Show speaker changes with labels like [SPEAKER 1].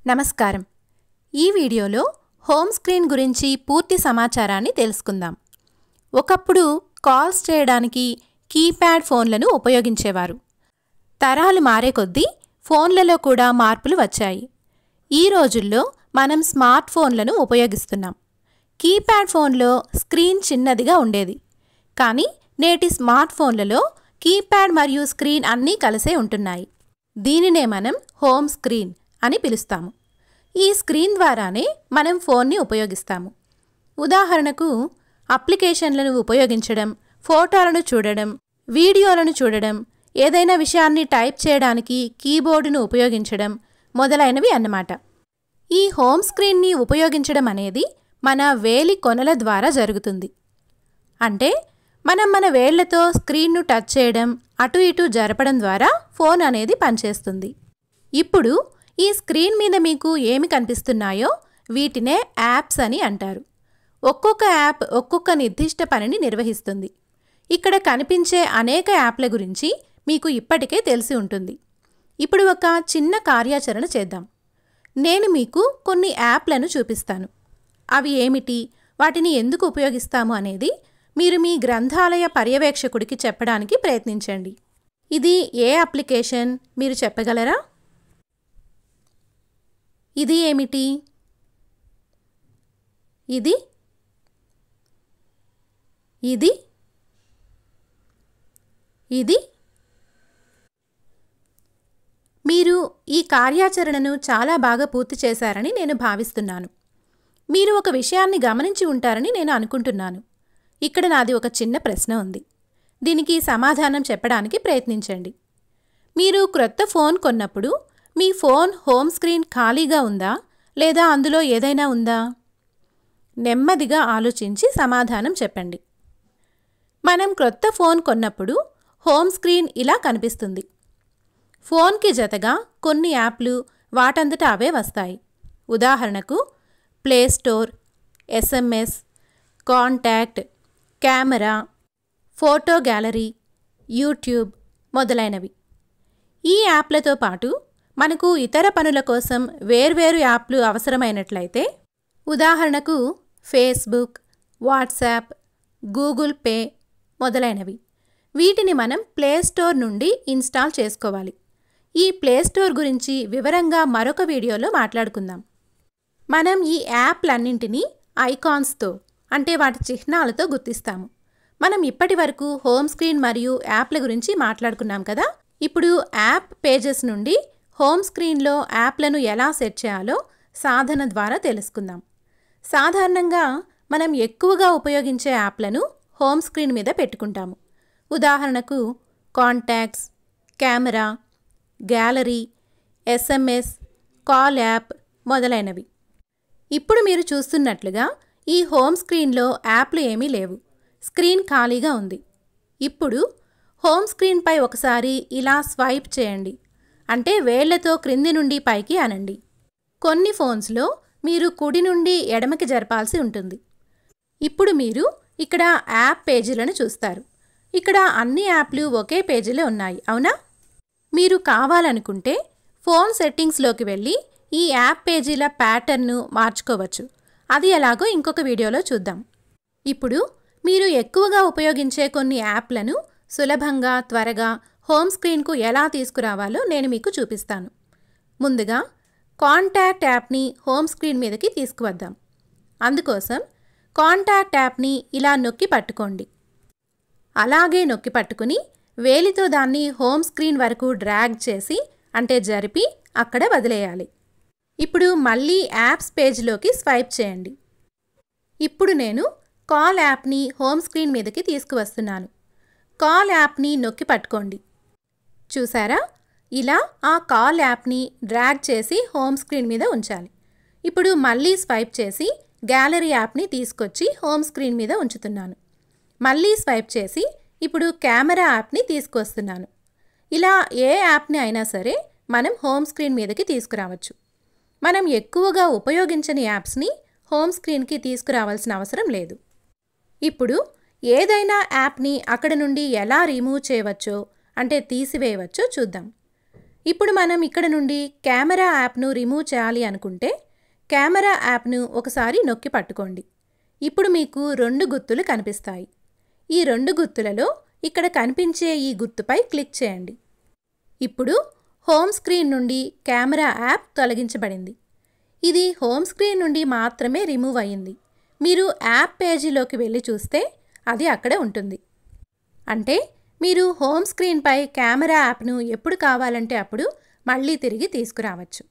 [SPEAKER 1] నమస్కారం. ఈ వీడియోలో హోమ్ స్క్రీన్ గురించి పూర్తి సమాచారాన్ని తెలుసుకుందాం. ఒకప్పుడు కాల్స్ చేయడానికి కీప్యాడ్ ఫోన్లను ఉపయోగించేవారు. తరాలు మారే కొద్దీ ఫోన్లలో కూడా మార్పులు వచ్చాయి. ఈ రోజుల్లో మనం స్మార్ట్ ఫోన్లను ఉపయోగిస్తున్నాం. కీప్యాడ్ ఫోన్లో స్క్రీన్ చిన్నదిగా ఉండేది. కానీ నేటి స్మార్ట్ ఫోన్లలో కీప్యాడ్ మరియు స్క్రీన్ అన్నీ కలిసే ఉంటున్నాయి. దీనినే మనం హోమ్ స్క్రీన్ అని పిలుస్తాము. ఈ స్క్రీన్ ద్వారానే మనం ఫోన్ని ఉపయోగిస్తాము. ఉదాహరణకు అప్లికేషన్లను ఉపయోగించడం, ఫోటోలను చూడడం, వీడియోలను చూడడం, ఏదైనా విషయాన్ని టైప్ చేయడానికి కీబోర్డును ఉపయోగించడం మొదలైనవి అన్నమాట. ఈ హోమ్ స్క్రీన్ని ఉపయోగించడం అనేది మన వేలి కొనల ద్వారా జరుగుతుంది. అంటే మనం మన వేళ్లతో స్క్రీన్ను టచ్ చేయడం, అటు ఇటు జరపడం ద్వారా ఫోన్ అనేది పనిచేస్తుంది. ఇప్పుడు ఈ స్క్రీన్ మీద మీకు ఏమి కనిపిస్తున్నాయో వీటినే యాప్స్ అని అంటారు. ఒక్కొక్క యాప్ ఒక్కొక్క నిర్దిష్ట పనిని నిర్వహిస్తుంది. ఇక్కడ కనిపించే అనేక యాప్ల గురించి మీకు ఇప్పటికే తెలిసి ఉంటుంది. ఇప్పుడు ఒక చిన్న కార్యాచరణ చేద్దాం. నేను మీకు కొన్ని యాప్లను చూపిస్తాను. అవి ఏమిటి, వాటిని ఎందుకు ఉపయోగిస్తాము అనేది మీరు మీ గ్రంథాలయ పర్యవేక్షకుడికి చెప్పడానికి ప్రయత్నించండి. ఇది ఏ అప్లికేషన్ మీరు చెప్పగలరా? ఇది ఏమిటి? ఇది ఇది ఇది మీరు ఈ కార్యాచరణను చాలా బాగా పూర్తి చేశారని నేను భావిస్తున్నాను. మీరు ఒక విషయాన్ని గమనించి ఉంటారని నేను అనుకుంటున్నాను. ఇక్కడ నాది ఒక చిన్న ప్రశ్న ఉంది. దీనికి సమాధానం చెప్పడానికి ప్రయత్నించండి. మీరు క్రొత్త ఫోన్ కొన్నప్పుడు మీ ఫోన్ హోమ్ స్క్రీన్ ఖాళీగా ఉందా లేదా అందులో ఏదైనా ఉందా? నెమ్మదిగా ఆలోచించి సమాధానం చెప్పండి. మనం క్రొత్త ఫోన్ కొన్నప్పుడు హోమ్ స్క్రీన్ ఇలా కనిపిస్తుంది. ఫోన్కి జతగా కొన్ని యాప్లు వాటంతట అవే వస్తాయి. ఉదాహరణకు play store, SMS, contact, camera, photo gallery, YouTube మొదలైనవి. ఈ యాప్లతో పాటు మనకు ఇతర పనుల కోసం వేర్వేరు యాప్లు అవసరమైనట్లయితే, ఉదాహరణకు ఫేస్బుక్, వాట్సాప్, గూగుల్ పే మొదలైనవి, వీటిని మనం ప్లే స్టోర్ నుండి ఇన్స్టాల్ చేసుకోవాలి. ఈ ప్లే స్టోర్ గురించి వివరంగా మరొక వీడియోలో మాట్లాడుకుందాం. మనం ఈ యాప్లన్నింటినీ ఐకాన్స్తో అంటే వాటి చిహ్నాలతో గుర్తిస్తాము. మనం ఇప్పటి వరకు హోమ్ స్క్రీన్ మరియు యాప్ల గురించి మాట్లాడుకున్నాం కదా. ఇప్పుడు యాప్ పేజెస్ నుండి హోమ్ స్క్రీన్లో యాప్లను ఎలా సెట్ చేయాలో సాధన ద్వారా తెలుసుకుందాం. సాధారణంగా మనం ఎక్కువగా ఉపయోగించే యాప్లను హోమ్ స్క్రీన్ మీద పెట్టుకుంటాము. ఉదాహరణకు contacts, camera, gallery, SMS, call app మొదలైనవి. ఇప్పుడు మీరు చూస్తున్నట్లుగా ఈ హోమ్ స్క్రీన్లో యాప్లు ఏమీ లేవు. స్క్రీన్ ఖాళీగా ఉంది. ఇప్పుడు హోమ్ స్క్రీన్పై ఒకసారి ఇలా స్వైప్ చేయండి. అంటే వేళ్లతో క్రింది నుండి పైకి అనండి. కొన్ని ఫోన్స్లో మీరు కుడి నుండి ఎడమకి జరపాల్సి ఉంటుంది. ఇప్పుడు మీరు ఇక్కడ యాప్ పేజీలను చూస్తారు. ఇక్కడ అన్ని యాప్లు ఒకే పేజీలో ఉన్నాయి, అవునా? మీరు కావాలనుకుంటే ఫోన్ సెట్టింగ్స్లోకి వెళ్ళి ఈ యాప్ పేజీల ప్యాటర్న్ను మార్చుకోవచ్చు. అది ఎలాగో ఇంకొక వీడియోలో చూద్దాం. ఇప్పుడు మీరు ఎక్కువగా ఉపయోగించే కొన్ని యాప్లను సులభంగా, త్వరగా హోమ్ స్క్రీన్కు ఎలా తీసుకురావాలో నేను మీకు చూపిస్తాను. ముందుగా కాంటాక్ట్ యాప్ని హోమ్ స్క్రీన్ మీదకి తీసుకువద్దాం. అందుకోసం కాంటాక్ట్ యాప్ని ఇలా నొక్కి పట్టుకోండి. అలాగే నొక్కి పట్టుకుని వేలితో దాన్ని హోమ్ స్క్రీన్ వరకు డ్రాగ్ చేసి అంటే జరిపి అక్కడ వదిలేయాలి. ఇప్పుడు మళ్ళీ యాప్స్ పేజ్లోకి స్వైప్ చేయండి. ఇప్పుడు నేను కాల్ యాప్ని హోమ్ స్క్రీన్ మీదకి తీసుకువస్తున్నాను. కాల్ యాప్ని నొక్కి పట్టుకోండి. చూసారా? ఇలా ఆ కాల్ యాప్ని డ్రాగ్ చేసి హోమ్ స్క్రీన్ మీద ఉంచాలి. ఇప్పుడు మళ్ళీ స్వైప్ చేసి గ్యాలరీ యాప్ని తీసుకొచ్చి హోమ్ స్క్రీన్ మీద ఉంచుతున్నాను. మళ్ళీ స్వైప్ చేసి ఇప్పుడు కెమెరా యాప్ని తీసుకొస్తున్నాను. ఇలా ఏ యాప్ని అయినా సరే మనం హోమ్ స్క్రీన్ మీదకి తీసుకురావచ్చు. మనం ఎక్కువగా ఉపయోగించని యాప్స్ని హోమ్ స్క్రీన్కి తీసుకురావాల్సిన అవసరం లేదు. ఇప్పుడు ఏదైనా యాప్ని అక్కడ నుండి ఎలా రిమూవ్ చేయవచ్చో అంటే తీసివేయవచ్చో చూద్దాం. ఇప్పుడు మనం ఇక్కడ నుండి కెమెరా యాప్ను రిమూవ్ చేయాలి అనుకుంటే కెమెరా యాప్ను ఒకసారి నొక్కి పట్టుకోండి. ఇప్పుడు మీకు 2 గుర్తులు కనిపిస్తాయి. ఈ 2 గుర్తులలో ఇక్కడ కనిపించే ఈ గుర్తుపై క్లిక్ చేయండి. ఇప్పుడు హోమ్ స్క్రీన్ నుండి కెమెరా యాప్ తొలగించబడింది. ఇది హోమ్ స్క్రీన్ నుండి మాత్రమే రిమూవ్ అయ్యింది. మీరు యాప్ పేజీలోకి వెళ్ళి చూస్తే అది అక్కడే ఉంటుంది. అంటే మీరు హోమ్ స్క్రీన్పై కెమెరా యాప్ను ఎప్పుడు కావాలంటే అప్పుడు మళ్ళీ తిరిగి తీసుకురావచ్చు.